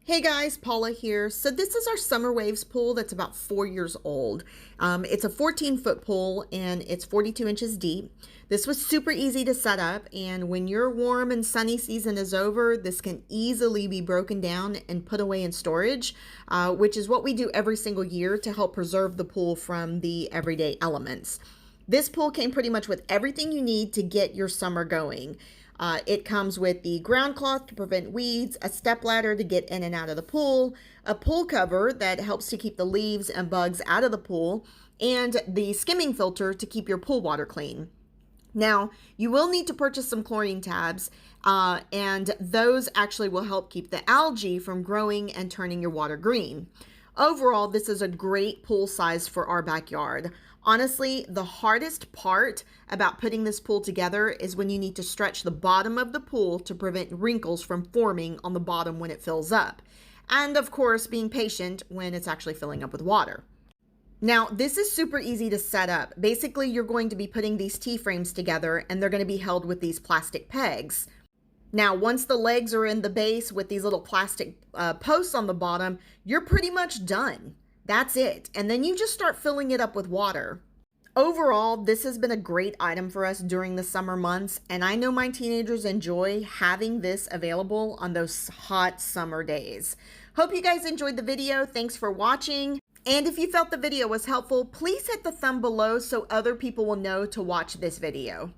Hey guys, Paula here. So this is our Summer Waves pool that's about 4 years old. It's a 14-foot pool and it's 42 inches deep. This was super easy to set up, and when your warm and sunny season is over, this can easily be broken down and put away in storage, which is what we do every single year to help preserve the pool from the everyday elements. This pool came pretty much with everything you need to get your summer going. It comes with the ground cloth to prevent weeds, a step ladder to get in and out of the pool, a pool cover that helps to keep the leaves and bugs out of the pool, and the skimming filter to keep your pool water clean. Now, you will need to purchase some chlorine tabs, and those actually will help keep the algae from growing and turning your water green. Overall, this is a great pool size for our backyard. Honestly, the hardest part about putting this pool together is when you need to stretch the bottom of the pool to prevent wrinkles from forming on the bottom when it fills up. And of course, being patient when it's actually filling up with water. Now, this is super easy to set up. Basically, you're going to be putting these T-frames together and they're going to be held with these plastic pegs. Now, once the legs are in the base with these little plastic posts on the bottom, you're pretty much done. That's it. And then you just start filling it up with water. Overall, this has been a great item for us during the summer months, and I know my teenagers enjoy having this available on those hot summer days. Hope you guys enjoyed the video. Thanks for watching. And if you felt the video was helpful, please hit the thumb below so other people will know to watch this video.